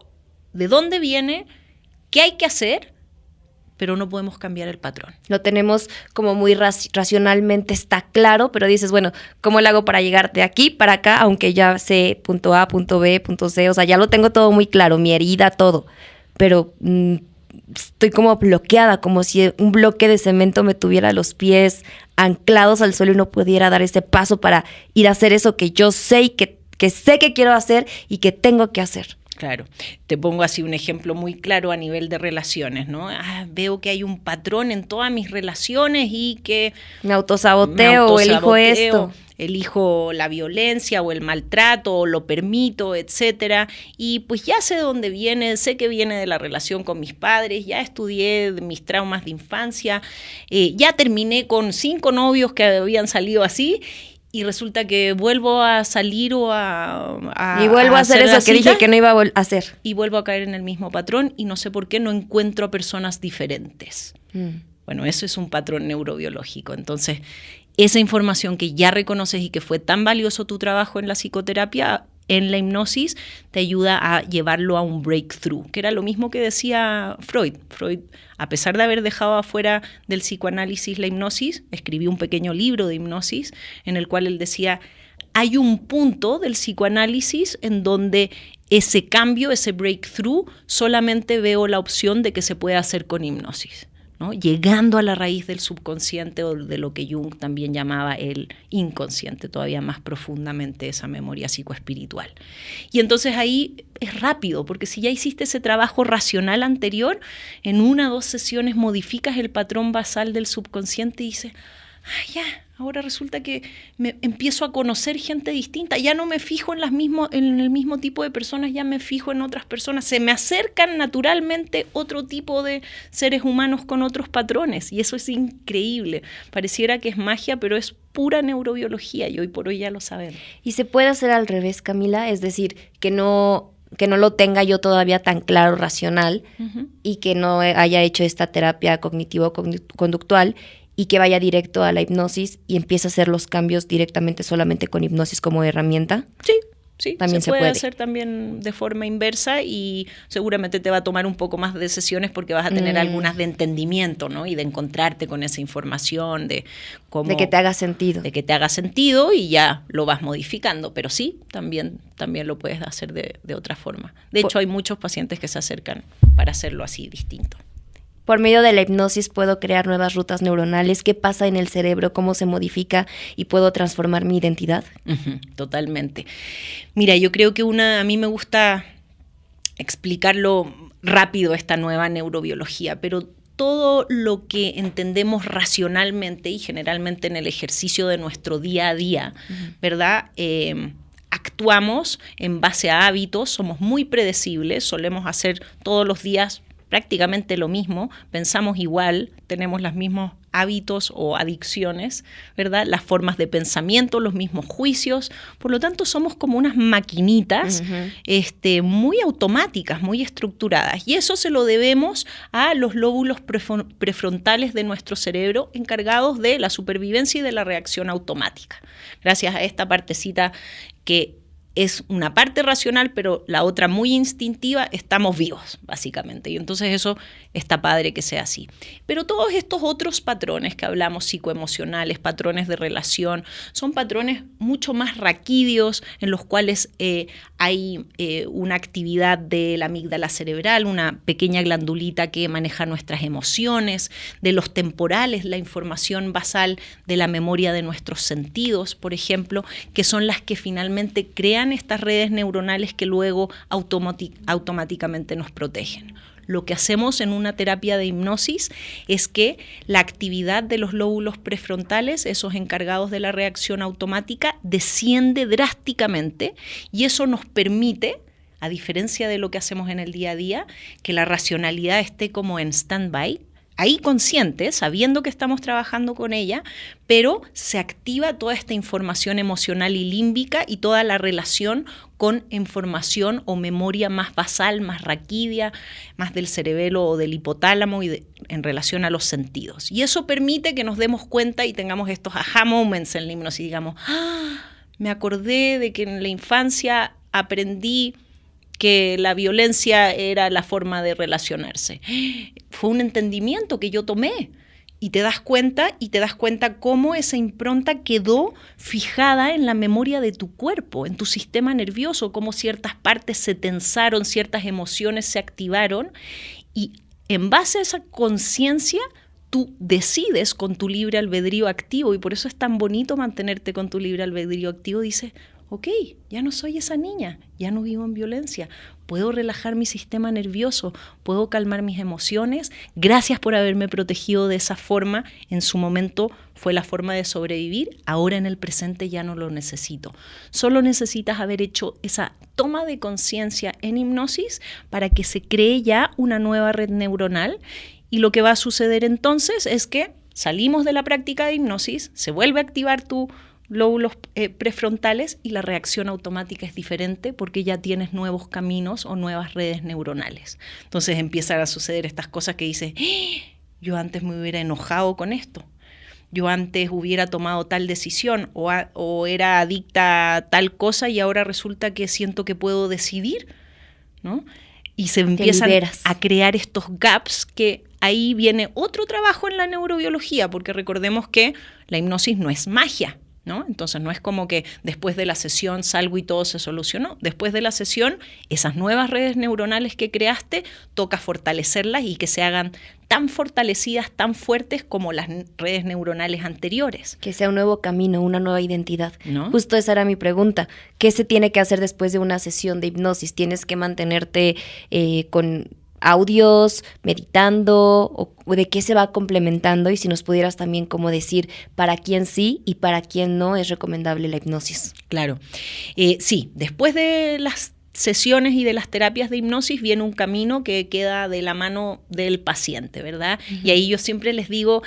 de dónde viene, qué hay que hacer, pero no podemos cambiar el patrón. Lo tenemos como muy racionalmente, está claro, pero dices, bueno, ¿cómo le hago para llegar de aquí para acá? Aunque ya sé punto A, punto B, punto C, o sea, ya lo tengo todo muy claro, mi herida, todo, pero estoy como bloqueada, como si un bloque de cemento me tuviera los pies anclados al suelo y no pudiera dar ese paso para ir a hacer eso que yo sé y que sé que quiero hacer y que tengo que hacer. Claro, te pongo así un ejemplo muy claro a nivel de relaciones, ¿no? Veo que hay un patrón en todas mis relaciones y que me autosaboteo o elijo esto. Elijo la violencia o el maltrato o lo permito, etcétera. Y pues ya sé dónde viene, sé que viene de la relación con mis padres, ya estudié mis traumas de infancia, ya terminé con 5 novios que habían salido así. Y resulta que vuelvo a salir o y vuelvo a hacer eso que dije que no iba a hacer. Y vuelvo a caer en el mismo patrón y no sé por qué no encuentro a personas diferentes. Bueno, eso es un patrón neurobiológico. Entonces, esa información que ya reconoces y que fue tan valioso tu trabajo en la psicoterapia, en la hipnosis, te ayuda a llevarlo a un breakthrough, que era lo mismo que decía Freud. Freud, a pesar de haber dejado afuera del psicoanálisis la hipnosis, escribió un pequeño libro de hipnosis en el cual él decía, hay un punto del psicoanálisis en donde ese cambio, ese breakthrough, solamente veo la opción de que se puede hacer con hipnosis, ¿no? Llegando a la raíz del subconsciente o de lo que Jung también llamaba el inconsciente, todavía más profundamente esa memoria psicoespiritual. Y entonces ahí es rápido, porque si ya hiciste ese trabajo racional anterior, en 1 o 2 sesiones modificas el patrón basal del subconsciente y dices, ya, ahora resulta que me empiezo a conocer gente distinta, ya no me fijo en el mismo tipo de personas, ya me fijo en otras personas, se me acercan naturalmente otro tipo de seres humanos con otros patrones, y eso es increíble. Pareciera que es magia, pero es pura neurobiología, y hoy por hoy ya lo sabemos. ¿Y se puede hacer al revés, Camila? Es decir, que no lo tenga yo todavía tan claro racional y que no haya hecho esta terapia cognitivo-conductual y que vaya directo a la hipnosis y empiece a hacer los cambios directamente solamente con hipnosis como herramienta. Sí, también se puede hacer también de forma inversa y seguramente te va a tomar un poco más de sesiones porque vas a tener algunas de entendimiento, ¿no? Y de encontrarte con esa información, de cómo... De que te haga sentido. De que te haga sentido y ya lo vas modificando, pero sí, también lo puedes hacer de otra forma. De hecho, hay muchos pacientes que se acercan para hacerlo así, distinto. Por medio de la hipnosis puedo crear nuevas rutas neuronales. ¿Qué pasa en el cerebro? ¿Cómo se modifica? ¿Y puedo transformar mi identidad? Totalmente. Mira, yo creo que a mí me gusta explicarlo rápido, esta nueva neurobiología, pero todo lo que entendemos racionalmente y generalmente en el ejercicio de nuestro día a día, ¿verdad? Actuamos en base a hábitos, somos muy predecibles, solemos hacer todos los días prácticamente lo mismo, pensamos igual, tenemos los mismos hábitos o adicciones, ¿verdad? Las formas de pensamiento, los mismos juicios, por lo tanto somos como unas maquinitas muy automáticas, muy estructuradas, y eso se lo debemos a los lóbulos prefrontales de nuestro cerebro encargados de la supervivencia y de la reacción automática. Gracias a esta partecita que es una parte racional, pero la otra muy instintiva, estamos vivos, básicamente. Y entonces eso está padre que sea así. Pero todos estos otros patrones que hablamos, psicoemocionales, patrones de relación, son patrones mucho más raquídeos en los cuales hay una actividad de la amígdala cerebral, una pequeña glandulita que maneja nuestras emociones, de los temporales, la información basal de la memoria de nuestros sentidos, por ejemplo, que son las que finalmente crean estas redes neuronales que luego automáticamente nos protegen. Lo que hacemos en una terapia de hipnosis es que la actividad de los lóbulos prefrontales, esos encargados de la reacción automática, desciende drásticamente y eso nos permite a diferencia de lo que hacemos en el día a día, que la racionalidad esté como en stand-by, ahí consciente, sabiendo que estamos trabajando con ella, pero se activa toda esta información emocional y límbica y toda la relación con información o memoria más basal, más raquídea, más del cerebelo o del hipotálamo en relación a los sentidos. Y eso permite que nos demos cuenta y tengamos estos aha moments en la hipnosis, digamos, me acordé de que en la infancia aprendí que la violencia era la forma de relacionarse. Fue un entendimiento que yo tomé y te das cuenta cómo esa impronta quedó fijada en la memoria de tu cuerpo, en tu sistema nervioso, cómo ciertas partes se tensaron, ciertas emociones se activaron y en base a esa conciencia tú decides con tu libre albedrío activo y por eso es tan bonito mantenerte con tu libre albedrío activo. Dices, ok, ya no soy esa niña, ya no vivo en violencia, puedo relajar mi sistema nervioso, puedo calmar mis emociones, gracias por haberme protegido de esa forma, en su momento fue la forma de sobrevivir, ahora en el presente ya no lo necesito. Solo necesitas haber hecho esa toma de conciencia en hipnosis para que se cree ya una nueva red neuronal y lo que va a suceder entonces es que salimos de la práctica de hipnosis, se vuelve a activar tu lóbulos prefrontales y la reacción automática es diferente porque ya tienes nuevos caminos o nuevas redes neuronales. Entonces empiezan a suceder estas cosas que dices, yo antes me hubiera enojado con esto, yo antes hubiera tomado tal decisión o era adicta a tal cosa y ahora resulta que siento que puedo decidir, ¿no? Y se empiezan a crear estos gaps que ahí viene otro trabajo en la neurobiología, porque recordemos que la hipnosis no es magia, ¿no? Entonces no es como que después de la sesión salgo y todo se solucionó. Después de la sesión, esas nuevas redes neuronales que creaste, toca fortalecerlas y que se hagan tan fortalecidas, tan fuertes como las redes neuronales anteriores. Que sea un nuevo camino, una nueva identidad. ¿No? Justo esa era mi pregunta. ¿Qué se tiene que hacer después de una sesión de hipnosis? ¿Tienes que mantenerte con audios, meditando, o de qué se va complementando? Y si nos pudieras también como decir para quién sí y para quién no es recomendable la hipnosis. Claro. Sí, después de las sesiones y de las terapias de hipnosis viene un camino que queda de la mano del paciente, ¿verdad? Uh-huh. Y ahí yo siempre les digo,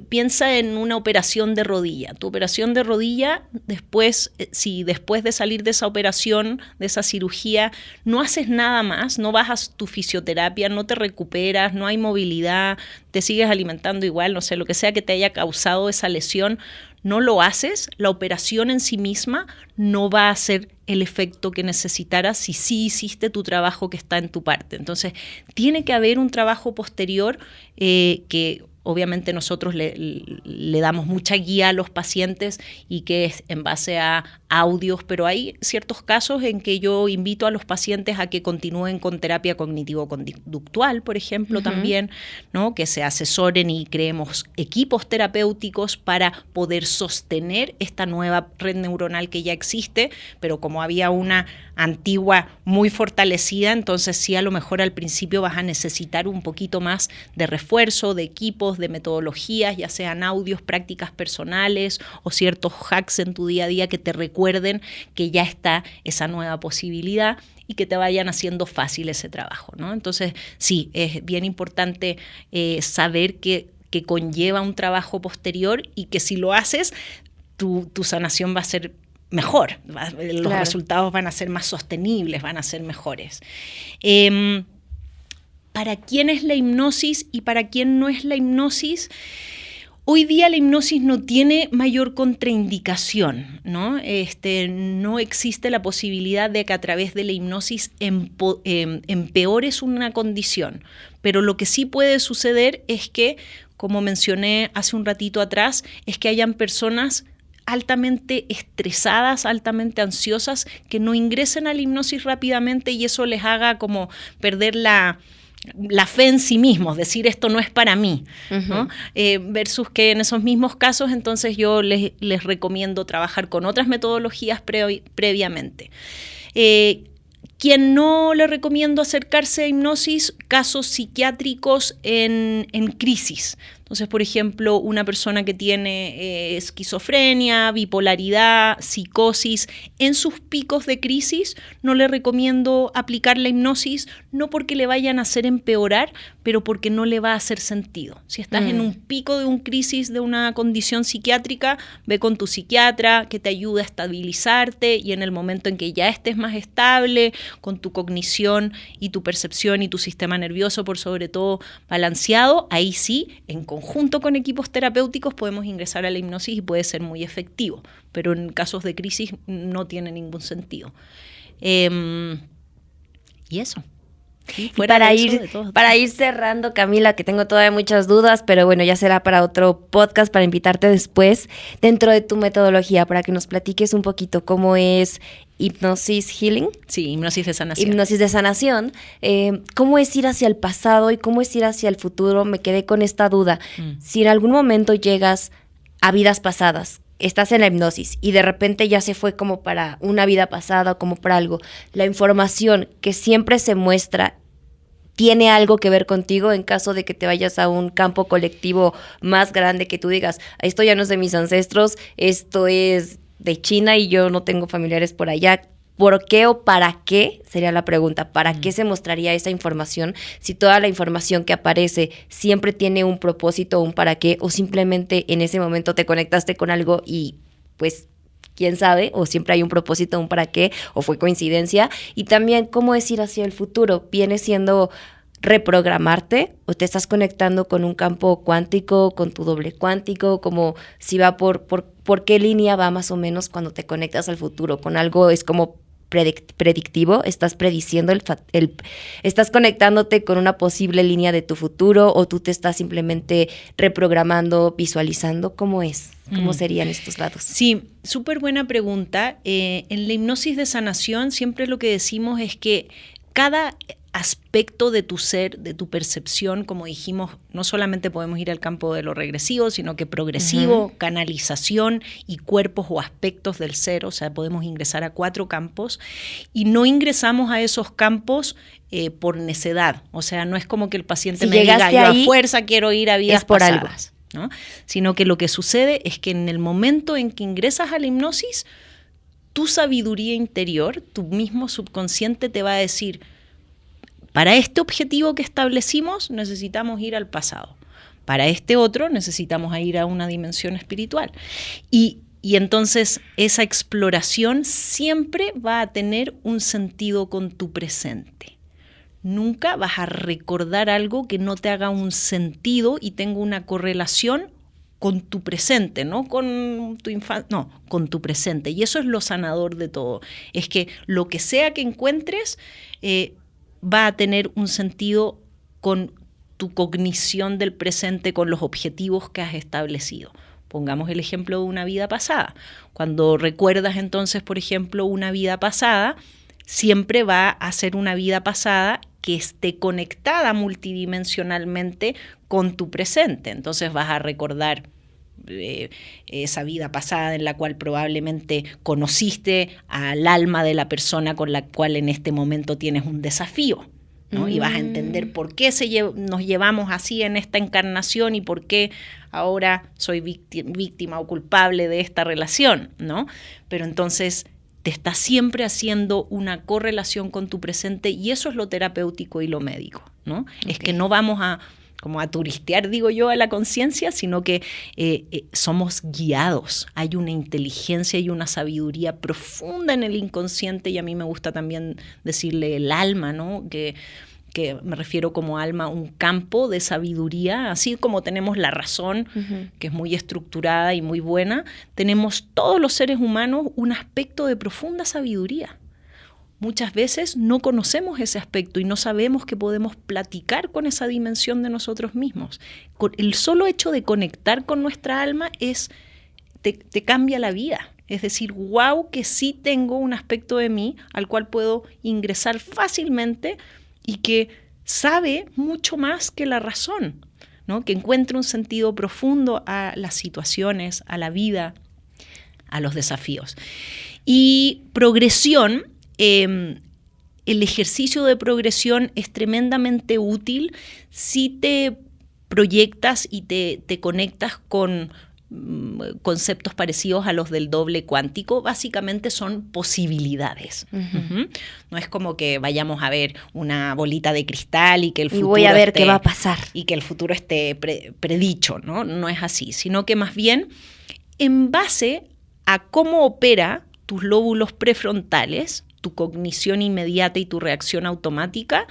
piensa en una operación de rodilla. Tu operación de rodilla, después, si después de salir de esa operación, de esa cirugía, no haces nada más, no vas a tu fisioterapia, no te recuperas, no hay movilidad, te sigues alimentando igual, no sé, lo que sea que te haya causado esa lesión, no lo haces, la operación en sí misma no va a hacer el efecto que necesitaras si sí hiciste tu trabajo que está en tu parte. Entonces, tiene que haber un trabajo posterior que obviamente nosotros le damos mucha guía a los pacientes y que es en base a audios, pero hay ciertos casos en que yo invito a los pacientes a que continúen con terapia cognitivo-conductual, por ejemplo, uh-huh. también, ¿no? Que se asesoren y creemos equipos terapéuticos para poder sostener esta nueva red neuronal que ya existe, pero como había una antigua muy fortalecida, entonces sí a lo mejor al principio vas a necesitar un poquito más de refuerzo, de equipos, de metodologías, ya sean audios, prácticas personales o ciertos hacks en tu día a día que te recuerden que ya está esa nueva posibilidad y que te vayan haciendo fácil ese trabajo, ¿no? Entonces, sí, es bien importante saber que conlleva un trabajo posterior y que si lo haces, tu sanación va a ser mejor, los resultados van a ser más sostenibles, van a ser mejores. ¿Para quién es la hipnosis y para quién no es la hipnosis? Hoy día la hipnosis no tiene mayor contraindicación, ¿no? No existe la posibilidad de que a través de la hipnosis empeores una condición, pero lo que sí puede suceder es que, como mencioné hace un ratito atrás, es que hayan personas altamente estresadas, altamente ansiosas, que no ingresen a la hipnosis rápidamente y eso les haga como perder la fe en sí mismos, decir esto no es para mí, uh-huh. ¿no? Versus que en esos mismos casos entonces yo les recomiendo trabajar con otras metodologías previamente. Quien no le recomiendo acercarse a hipnosis, casos psiquiátricos en crisis, Entonces, por ejemplo, una persona que tiene esquizofrenia, bipolaridad, psicosis, en sus picos de crisis, no le recomiendo aplicar la hipnosis, no porque le vayan a hacer empeorar, pero porque no le va a hacer sentido. Si estás en un pico de una crisis, de una condición psiquiátrica, ve con tu psiquiatra que te ayude a estabilizarte, y en el momento en que ya estés más estable, con tu cognición y tu percepción y tu sistema nervioso, por sobre todo, balanceado, ahí sí, en conjunto con equipos terapéuticos podemos ingresar a la hipnosis y puede ser muy efectivo, pero en casos de crisis no tiene ningún sentido. Y eso. Sí, para ir cerrando, Camila, que tengo todavía muchas dudas, pero bueno, ya será para otro podcast, para invitarte después, dentro de tu metodología, para que nos platiques un poquito cómo es Hypnosis Healing. Sí, hipnosis de sanación. Hipnosis de sanación. ¿Cómo es ir hacia el pasado y cómo es ir hacia el futuro? Me quedé con esta duda. Si en algún momento llegas a vidas pasadas, estás en la hipnosis y de repente ya se fue como para una vida pasada o como para algo, la información que siempre se muestra tiene algo que ver contigo en caso de que te vayas a un campo colectivo más grande, que tú digas, esto ya no es de mis ancestros, esto es de China y yo no tengo familiares por allá. ¿Por qué o para qué? Sería la pregunta. ¿Para qué se mostraría esa información? Si toda la información que aparece siempre tiene un propósito o un para qué, o simplemente en ese momento te conectaste con algo y pues quién sabe, o siempre hay un propósito, un para qué, o fue coincidencia. Y también cómo es ir hacia el futuro. ¿Viene siendo reprogramarte o te estás conectando con un campo cuántico, con tu doble cuántico? Como si va por qué línea va más o menos cuando te conectas al futuro. Con algo es como predictivo, estás prediciendo estás conectándote con una posible línea de tu futuro, o tú te estás simplemente reprogramando, visualizando. ¿Cómo es? ¿Cómo serían estos lados? Sí, súper buena pregunta. En la hipnosis de sanación siempre lo que decimos es que cada aspecto de tu ser, de tu percepción, como dijimos, no solamente podemos ir al campo de lo regresivo, sino que progresivo, canalización y cuerpos o aspectos del ser, o sea, podemos ingresar a 4 campos y no ingresamos a esos campos por necedad, o sea, no es como que el paciente me diga, yo a fuerza quiero ir a vidas pasadas, ¿no? Sino que lo que sucede es que en el momento en que ingresas a la hipnosis, tu sabiduría interior, tu mismo subconsciente te va a decir, para este objetivo que establecimos necesitamos ir al pasado. Para este otro necesitamos ir a una dimensión espiritual. Y entonces esa exploración siempre va a tener un sentido con tu presente. Nunca vas a recordar algo que no te haga un sentido y tenga una correlación con tu presente, no con tu infancia, no, con tu presente. Y eso es lo sanador de todo. Es que lo que sea que encuentres va a tener un sentido con tu cognición del presente, con los objetivos que has establecido. Pongamos el ejemplo de una vida pasada. Cuando recuerdas entonces, por ejemplo, una vida pasada, siempre va a ser una vida pasada que esté conectada multidimensionalmente con tu presente. Entonces vas a recordar esa vida pasada en la cual probablemente conociste al alma de la persona con la cual en este momento tienes un desafío, ¿no? Y vas a entender por qué nos llevamos así en esta encarnación y por qué ahora soy víctima o culpable de esta relación, ¿no? Pero entonces te estás siempre haciendo una correlación con tu presente, y eso es lo terapéutico y lo médico, ¿no? Okay. Es que no vamos a turistear, digo yo, a la conciencia, sino que somos guiados. Hay una inteligencia y una sabiduría profunda en el inconsciente, y a mí me gusta también decirle el alma, ¿no? Que me refiero como alma, un campo de sabiduría, así como tenemos la razón, que es muy estructurada y muy buena, tenemos todos los seres humanos un aspecto de profunda sabiduría. Muchas veces no conocemos ese aspecto y no sabemos que podemos platicar con esa dimensión de nosotros mismos. El solo hecho de conectar con nuestra alma te cambia la vida. Es decir, wow, que sí tengo un aspecto de mí al cual puedo ingresar fácilmente y que sabe mucho más que la razón, ¿no? Que encuentra un sentido profundo a las situaciones, a la vida, a los desafíos. Y progresión. El ejercicio de progresión es tremendamente útil si te proyectas y te conectas con conceptos parecidos a los del doble cuántico. Básicamente son posibilidades. Uh-huh. No es como que vayamos a ver una bolita de cristal y que el futuro voy a ver qué va a pasar. Y que el futuro esté predicho, ¿no? No es así, sino que más bien en base a cómo opera tus lóbulos prefrontales, tu cognición inmediata y tu reacción automática,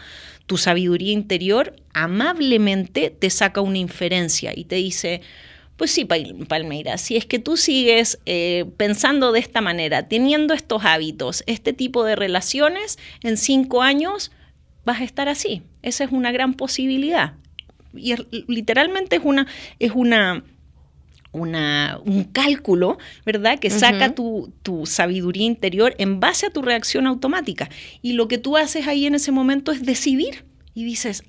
tu sabiduría interior amablemente te saca una inferencia y te dice: pues sí, Palmeira, si es que tú sigues pensando de esta manera, teniendo estos hábitos, este tipo de relaciones, en 5 años vas a estar así. Esa es una gran posibilidad. Y literalmente es un cálculo, ¿verdad?, que saca tu sabiduría interior en base a tu reacción automática. Y lo que tú haces ahí en ese momento es decidir. Y dices: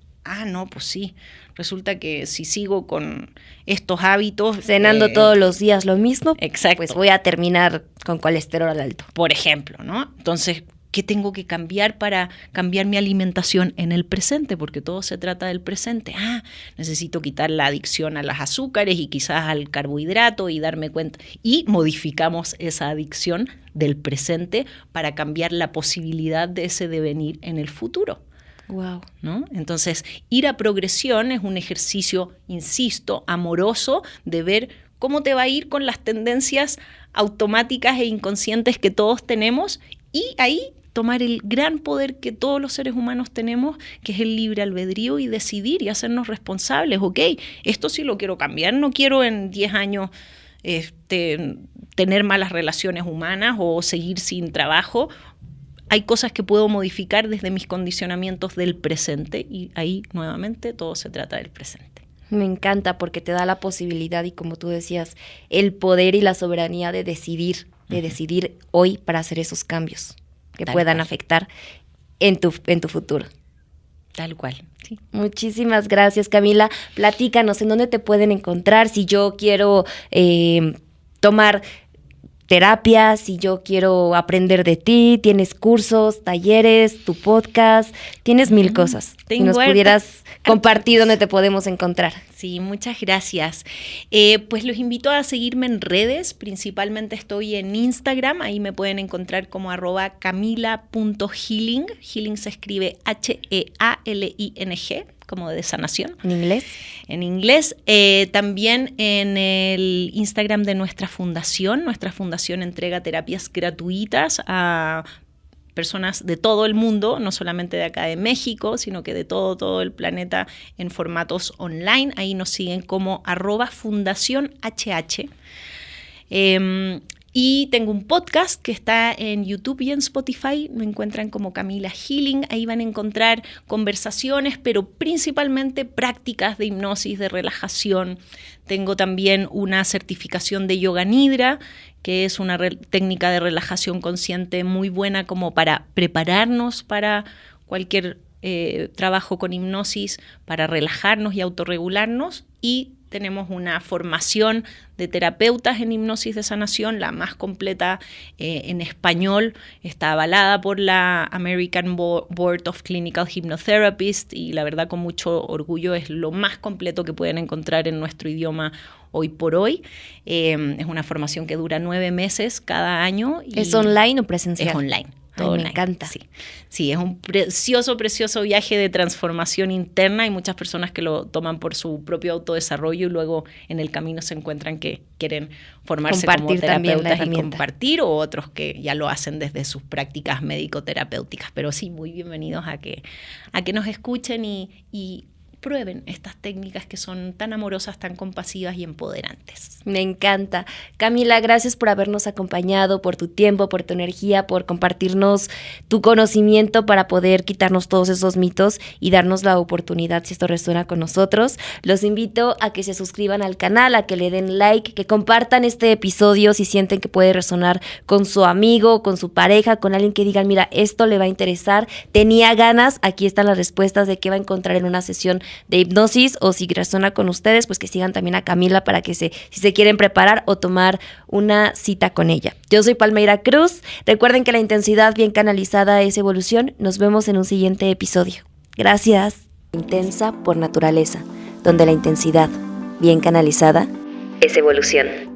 no, pues sí, resulta que si sigo con estos hábitos... Cenando todos los días lo mismo, exacto, pues voy a terminar con colesterol alto. Por ejemplo, ¿no? Entonces, ¿qué tengo que cambiar para cambiar mi alimentación en el presente? Porque todo se trata del presente. Necesito quitar la adicción a los azúcares y quizás al carbohidrato y darme cuenta. Y modificamos esa adicción del presente para cambiar la posibilidad de ese devenir en el futuro. Wow. ¿No? Entonces, ir a progresión es un ejercicio, insisto, amoroso de ver cómo te va a ir con las tendencias automáticas e inconscientes que todos tenemos y ahí tomar el gran poder que todos los seres humanos tenemos, que es el libre albedrío, y decidir y hacernos responsables. Ok, esto sí lo quiero cambiar, no quiero en 10 años tener malas relaciones humanas o seguir sin trabajo. Hay cosas que puedo modificar desde mis condicionamientos del presente y ahí nuevamente todo se trata del presente. Me encanta porque te da la posibilidad y, como tú decías, el poder y la soberanía de decidir hoy para hacer esos cambios que puedan afectar en tu futuro. Tal cual, sí. Muchísimas gracias, Camila. Platícanos, ¿en dónde te pueden encontrar? Si yo quiero tomar terapia, si yo quiero aprender de ti, tienes cursos, talleres, tu podcast, tienes 1000 cosas. Si nos pudieras compartir dónde te podemos encontrar. Sí, muchas gracias. Pues los invito a seguirme en redes, principalmente estoy en Instagram, ahí me pueden encontrar como @camila.healing, healing se escribe HEALING, como de sanación. ¿En inglés? En inglés. También en el Instagram de nuestra fundación. Nuestra fundación entrega terapias gratuitas a personas de todo el mundo, no solamente de acá de México, sino que de todo el planeta en formatos online. Ahí nos siguen como @fundacionhh. Y tengo un podcast que está en YouTube y en Spotify, me encuentran como Camila Healing, ahí van a encontrar conversaciones, pero principalmente prácticas de hipnosis, de relajación. Tengo también una certificación de Yoga Nidra, que es una técnica de relajación consciente muy buena como para prepararnos para cualquier trabajo con hipnosis, para relajarnos y autorregularnos. Y tenemos una formación de terapeutas en hipnosis de sanación, la más completa en español, está avalada por la American Board of Clinical Hypnotherapists y la verdad con mucho orgullo es lo más completo que pueden encontrar en nuestro idioma hoy por hoy. Es una formación que dura 9 meses cada año. Y ¿es online o presencial? Es online. Ay, me encanta. Sí, es un precioso viaje de transformación interna. Hay muchas personas que lo toman por su propio autodesarrollo y luego en el camino se encuentran que quieren formarse como terapeutas y compartir, o otros que ya lo hacen desde sus prácticas médico-terapéuticas. Pero sí, muy bienvenidos a que nos escuchen y prueben estas técnicas que son tan amorosas, tan compasivas y empoderantes. Me encanta. Camila, gracias por habernos acompañado, por tu tiempo, por tu energía, por compartirnos tu conocimiento para poder quitarnos todos esos mitos y darnos la oportunidad, si esto resuena con nosotros. Los invito a que se suscriban al canal, a que le den like, que compartan este episodio si sienten que puede resonar con su amigo, con su pareja, con alguien que digan, mira, esto le va a interesar, tenía ganas, aquí están las respuestas de qué va a encontrar en una sesión de hipnosis, o si resuena con ustedes, pues que sigan también a Camila para que si se quieren preparar o tomar una cita con ella. Yo soy Palmeira Cruz. Recuerden que la intensidad bien canalizada es evolución. Nos vemos en un siguiente episodio. Gracias. Intensa por naturaleza. donde la intensidad, bien canalizada, es evolución.